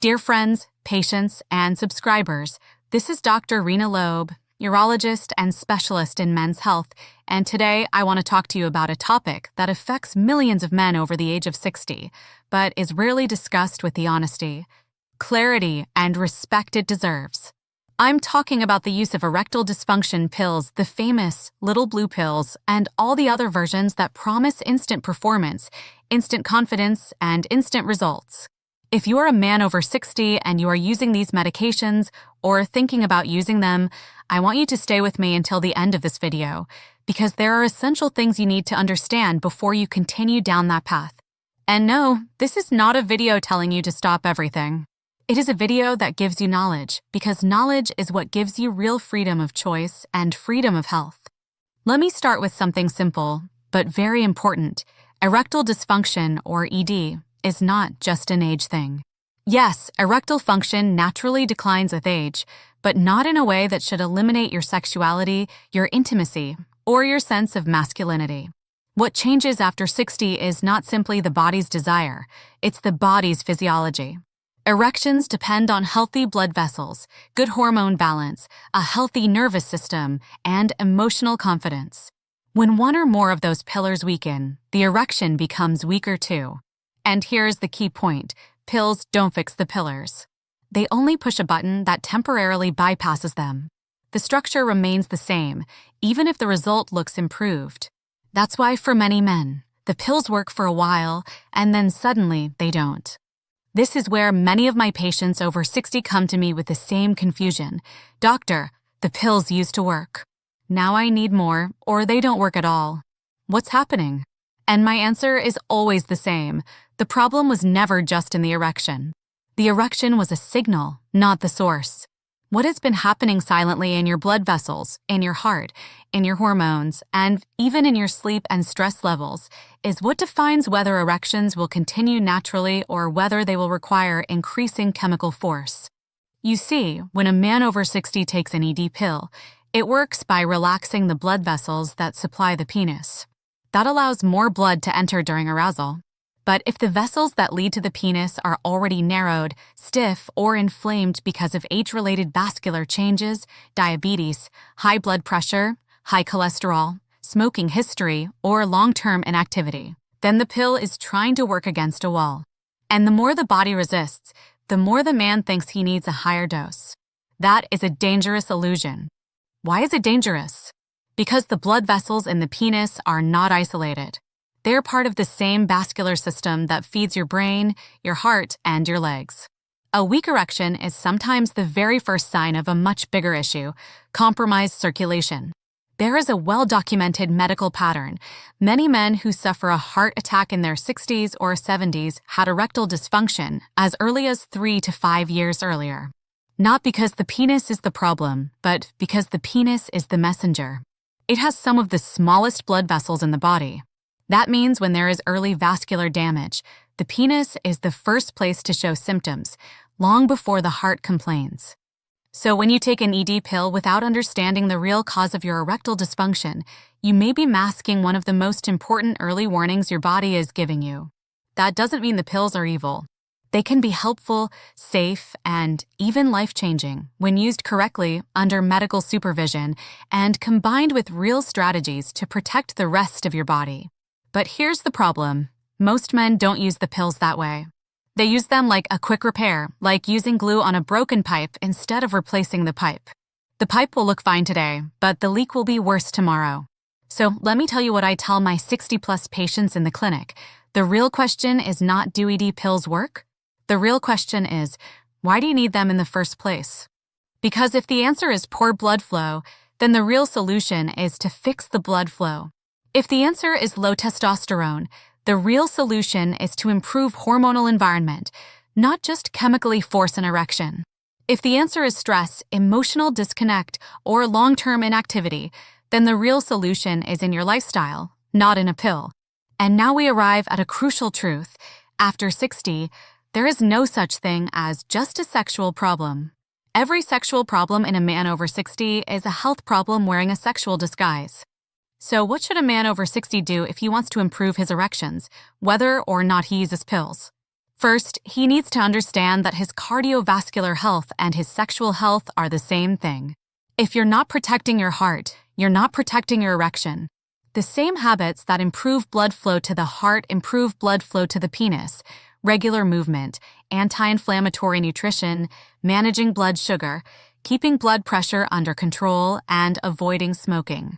Dear friends, patients, and subscribers, this is Dr. Rena Loeb, urologist and specialist in men's health, and today I want to talk to you about a topic that affects millions of men over the age of 60, but is rarely discussed with the honesty, clarity, and respect it deserves. I'm talking about the use of erectile dysfunction pills, the famous little blue pills, and all the other versions that promise instant performance, instant confidence, and instant results. If you are a man over 60 and you are using these medications or thinking about using them, I want you to stay with me until the end of this video, because there are essential things you need to understand before you continue down that path. And no, this is not a video telling you to stop everything. It is a video that gives you knowledge, because knowledge is what gives you real freedom of choice and freedom of health. Let me start with something simple, but very important. Erectile dysfunction, or ED, is not just an age thing. Yes, erectile function naturally declines with age, but not in a way that should eliminate your sexuality, your intimacy, or your sense of masculinity. What changes after 60 is not simply the body's desire, it's the body's physiology. Erections depend on healthy blood vessels, good hormone balance, a healthy nervous system, and emotional confidence. When one or more of those pillars weaken, the erection becomes weaker too. And here's the key point. Pills don't fix the pillars. They only push a button that temporarily bypasses them. The structure remains the same, even if the result looks improved. That's why for many men, the pills work for a while, and then suddenly they don't. This is where many of my patients over 60 come to me with the same confusion. Doctor, the pills used to work. Now I need more, or they don't work at all. What's happening? And my answer is always the same. The problem was never just in the erection. The erection was a signal, not the source. What has been happening silently in your blood vessels, in your heart, in your hormones, and even in your sleep and stress levels is what defines whether erections will continue naturally or whether they will require increasing chemical force. You see, when a man over 60 takes an ED pill, it works by relaxing the blood vessels that supply the penis. That allows more blood to enter during arousal. But if the vessels that lead to the penis are already narrowed, stiff, or inflamed because of age-related vascular changes, diabetes, high blood pressure, high cholesterol, smoking history, or long-term inactivity, then the pill is trying to work against a wall. And the more the body resists, the more the man thinks he needs a higher dose. That is a dangerous illusion. Why is it dangerous? Because the blood vessels in the penis are not isolated. They're part of the same vascular system that feeds your brain, your heart, and your legs. A weak erection is sometimes the very first sign of a much bigger issue, compromised circulation. There is a well-documented medical pattern. Many men who suffer a heart attack in their 60s or 70s had erectile dysfunction as early as 3 to 5 years earlier. Not because the penis is the problem, but because the penis is the messenger. It has some of the smallest blood vessels in the body. That means when there is early vascular damage, the penis is the first place to show symptoms, long before the heart complains. So when you take an ED pill without understanding the real cause of your erectile dysfunction, you may be masking one of the most important early warnings your body is giving you. That doesn't mean the pills are evil. They can be helpful, safe, and even life-changing when used correctly under medical supervision and combined with real strategies to protect the rest of your body. But here's the problem. Most men don't use the pills that way. They use them like a quick repair, like using glue on a broken pipe instead of replacing the pipe. The pipe will look fine today, but the leak will be worse tomorrow. So let me tell you what I tell my 60-plus patients in the clinic. The real question is not, do ED pills work? The real question is, why do you need them in the first place? Because if the answer is poor blood flow, then the real solution is to fix the blood flow. If the answer is low testosterone, the real solution is to improve hormonal environment, not just chemically force an erection. If the answer is stress, emotional disconnect, or long-term inactivity, then the real solution is in your lifestyle, not in a pill. And now we arrive at a crucial truth. After 60, there is no such thing as just a sexual problem. Every sexual problem in a man over 60 is a health problem wearing a sexual disguise. So what should a man over 60 do if he wants to improve his erections, whether or not he uses pills? First, he needs to understand that his cardiovascular health and his sexual health are the same thing. If you're not protecting your heart, you're not protecting your erection. The same habits that improve blood flow to the heart improve blood flow to the penis: regular movement, anti-inflammatory nutrition, managing blood sugar, keeping blood pressure under control, and avoiding smoking.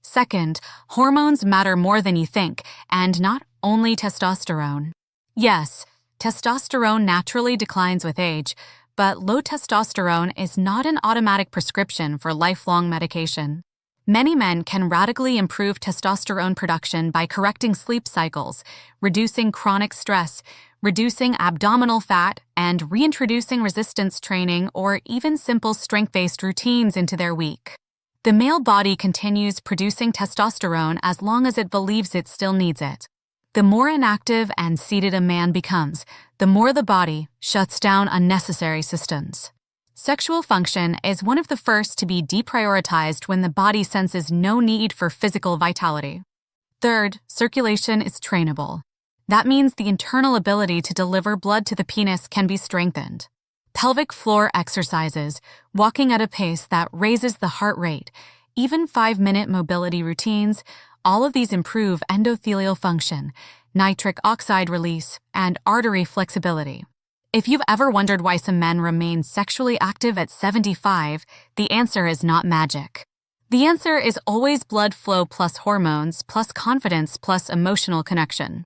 Second, hormones matter more than you think, and not only testosterone. Yes, testosterone naturally declines with age, but low testosterone is not an automatic prescription for lifelong medication. Many men can radically improve testosterone production by correcting sleep cycles, reducing chronic stress, reducing abdominal fat, and reintroducing resistance training or even simple strength-based routines into their week. The male body continues producing testosterone as long as it believes it still needs it. The more inactive and seated a man becomes, the more the body shuts down unnecessary systems. Sexual function is one of the first to be deprioritized when the body senses no need for physical vitality. Third, circulation is trainable. That means the internal ability to deliver blood to the penis can be strengthened. Pelvic floor exercises, walking at a pace that raises the heart rate, even 5-minute mobility routines, all of these improve endothelial function, nitric oxide release, and artery flexibility. If you've ever wondered why some men remain sexually active at 75, the answer is not magic. The answer is always blood flow plus hormones plus confidence plus emotional connection.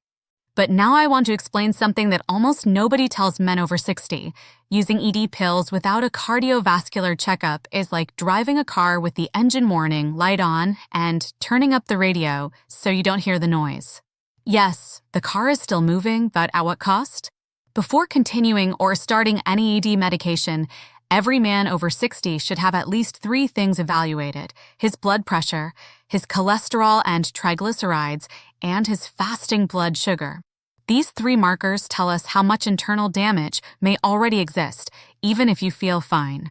But now I want to explain something that almost nobody tells men over 60. Using ED pills without a cardiovascular checkup is like driving a car with the engine warning light on and turning up the radio so you don't hear the noise. Yes, the car is still moving, but at what cost? Before continuing or starting any ED medication, every man over 60 should have at least 3 things evaluated: his blood pressure, his cholesterol and triglycerides, and his fasting blood sugar. These 3 markers tell us how much internal damage may already exist, even if you feel fine.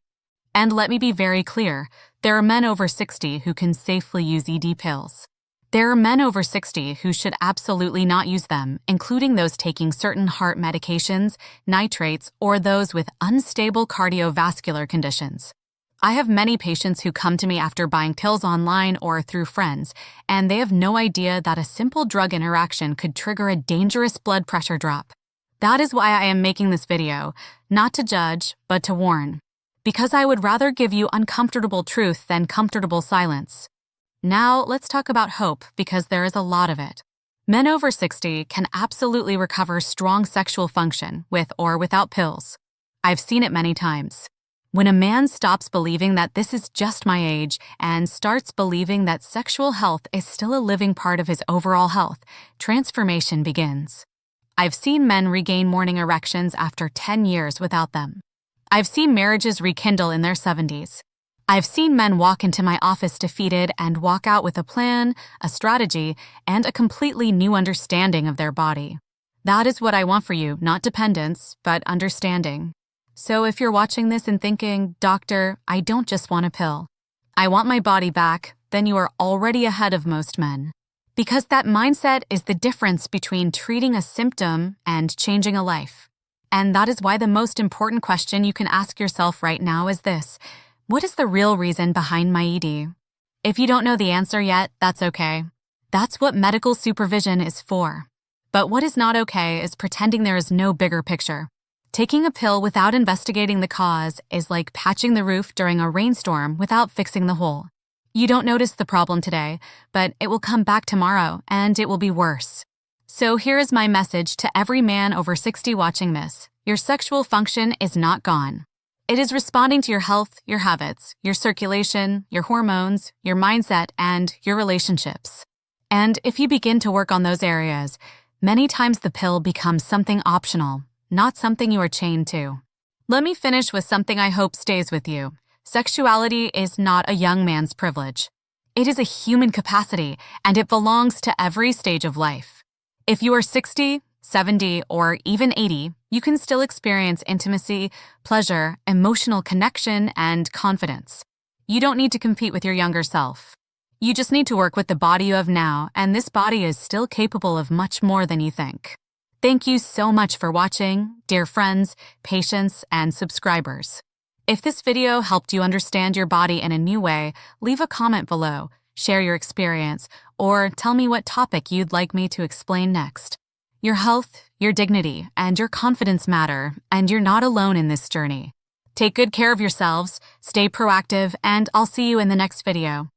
And let me be very clear, there are men over 60 who can safely use ED pills. There are men over 60 who should absolutely not use them, including those taking certain heart medications, nitrates, or those with unstable cardiovascular conditions. I have many patients who come to me after buying pills online or through friends, and they have no idea that a simple drug interaction could trigger a dangerous blood pressure drop. That is why I am making this video, not to judge, but to warn. Because I would rather give you uncomfortable truth than comfortable silence. Now, let's talk about hope, because there is a lot of it. Men over 60 can absolutely recover strong sexual function with or without pills. I've seen it many times. When a man stops believing that this is just my age and starts believing that sexual health is still a living part of his overall health, transformation begins. I've seen men regain morning erections after 10 years without them. I've seen marriages rekindle in their 70s. I've seen men walk into my office defeated and walk out with a plan, a strategy, and a completely new understanding of their body. That is what I want for you, not dependence, but understanding. So if you're watching this and thinking, "Doctor, I don't just want a pill. I want my body back," then you are already ahead of most men. Because that mindset is the difference between treating a symptom and changing a life. And that is why the most important question you can ask yourself right now is this: what is the real reason behind my ED? If you don't know the answer yet, that's okay. That's what medical supervision is for. But what is not okay is pretending there is no bigger picture. Taking a pill without investigating the cause is like patching the roof during a rainstorm without fixing the hole. You don't notice the problem today, but it will come back tomorrow, and it will be worse. So here is my message to every man over 60 watching this. Your sexual function is not gone. It is responding to your health, your habits, your circulation, your hormones, your mindset, and your relationships. And if you begin to work on those areas, many times the pill becomes something optional, not something you are chained to. Let me finish with something I hope stays with you. Sexuality is not a young man's privilege. It is a human capacity, and it belongs to every stage of life. If you are 60, 70, or even 80, you can still experience intimacy, pleasure, emotional connection, and confidence. You don't need to compete with your younger self. You just need to work with the body you have now, and this body is still capable of much more than you think. Thank you so much for watching, dear friends, patients, and subscribers. If this video helped you understand your body in a new way, leave a comment below, share your experience, or tell me what topic you'd like me to explain next. Your health, your dignity, and your confidence matter, and you're not alone in this journey. Take good care of yourselves, stay proactive, and I'll see you in the next video.